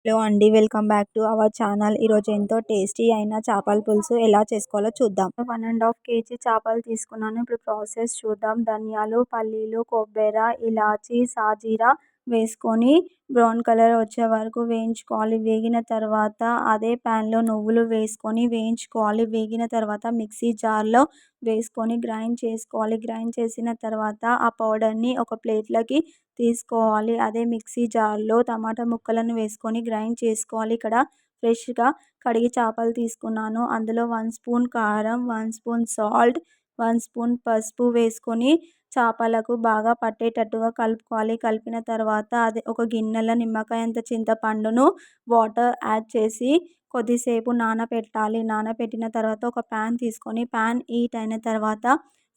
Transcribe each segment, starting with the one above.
Hello అండి. Welcome back to our channel. ఈరోజు ఎంతో టేస్టీ అయిన చేపల పులుసు ఎలా చేసుకోవాలో చూద్దాం. 1½ కేజీ చేపలు తీసుకున్నాను. ఇప్పుడు ప్రాసెస్ చూద్దాం. ధనియాలు, పల్లీలు, కొబ్బెర, ఇలాచి, సాజీరా వేసుకొని బ్రౌన్ కలర్ వచ్చే వరకు వేయించుకోవాలి. వేగిన తర్వాత అదే ప్యాన్లో నువ్వులు వేసుకొని వేయించుకోవాలి. వేగిన తర్వాత మిక్సీ జార్లో వేసుకొని గ్రైండ్ చేసుకోవాలి. గ్రైండ్ చేసిన తర్వాత ఆ పౌడర్ని ఒక ప్లేట్లోకి తీసుకోవాలి. అదే మిక్సీ జార్లో టమాటా ముక్కలను వేసుకొని గ్రైండ్ చేసుకోవాలి. ఇక్కడ ఫ్రెష్గా కడిగి చేపలు తీసుకున్నాను. అందులో 1 స్పూన్ కారం, 1 స్పూన్ సాల్ట్, 1 స్పూన్ పసుపు వేసుకొని చేపలకు బాగా పట్టేటట్టుగా కలుపుకోవాలి. కలిపిన తర్వాత అది ఒక గిన్నెలో నిమ్మకాయంత చింతపండును వాటర్ యాడ్ చేసి కొద్దిసేపు నానబెట్టాలి. నానబెట్టిన తర్వాత ఒక ప్యాన్ తీసుకొని ప్యాన్ హీట్ అయిన తర్వాత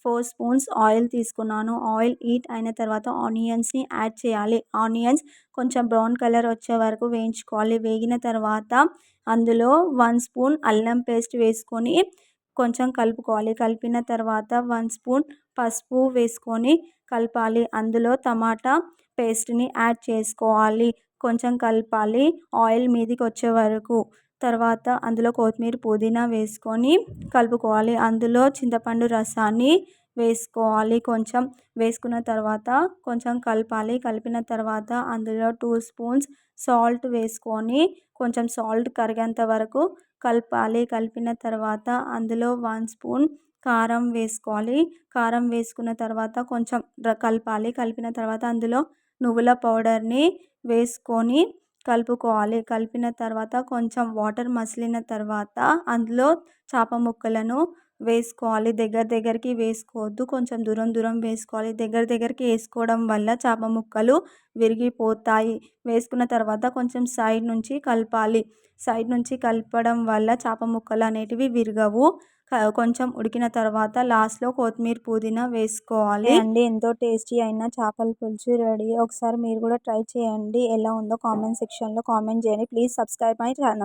4 స్పూన్స్ ఆయిల్ తీసుకున్నాను. ఆయిల్ హీట్ అయిన తర్వాత ఆనియన్స్ని యాడ్ చేయాలి. ఆనియన్స్ కొంచెం బ్రౌన్ కలర్ వచ్చే వరకు వేయించుకోవాలి. వేగిన తర్వాత అందులో 1 స్పూన్ అల్లం పేస్ట్ వేసుకొని కొంచెం కలుపుకోవాలి. కలిపిన తర్వాత 1 స్పూన్ పసుపు వేసుకొని కలపాలి. అందులో టమాటా పేస్ట్ని యాడ్ చేసుకోవాలి. కొంచెం కలపాలి ఆయిల్ మీదికి వచ్చే వరకు. తర్వాత అందులో కొత్తిమీర, పుదీనా వేసుకొని కలుపుకోవాలి. అందులో చింతపండు రసాన్ని వేసుకోవాలి. కొంచెం వేసుకున్న తర్వాత కొంచెం కలపాలి. కలిపిన తర్వాత అందులో 2 స్పూన్స్ సాల్ట్ వేసుకొని కొంచెం సాల్ట్ కరిగేంత వరకు కలపాలి. కలిపిన తర్వాత అందులో 1 స్పూన్ కారం వేసుకోవాలి. కారం వేసుకున్న తర్వాత కొంచెం కలపాలి. కలిపిన తర్వాత అందులో నువ్వుల పౌడర్ని వేసుకొని కలుపుకోవాలి. కలిపిన తర్వాత కొంచెం వాటర్ మసిలిన తర్వాత అందులో చేప ముక్కలను వేసుకోవాలి. దగ్గరికి వేసుకోవద్దు. కొంచెం దూరం దూరం వేసుకోవాలి. దగ్గరికి వేసుకోవడం వల్ల చేప ముక్కలు విరిగిపోతాయి. వేసుకున్న తర్వాత కొంచెం సైడ్ నుంచి కలపాలి. సైడ్ నుంచి కలపడం వల్ల చేప ముక్కలు అనేటివి విరగవు. కొంచెం ఉడికిన తర్వాత లాస్ట్లో కొత్తిమీర, పుదీనా వేసుకోవాలి. అండి ఎంతో టేస్టీ అయిన చేపల పులుసు రెడీ. ఒకసారి మీరు కూడా ట్రై చేయండి. ఎలా ఉందో కామెంట్ సెక్షన్లో కామెంట్ చేయండి. Please subscribe my channel.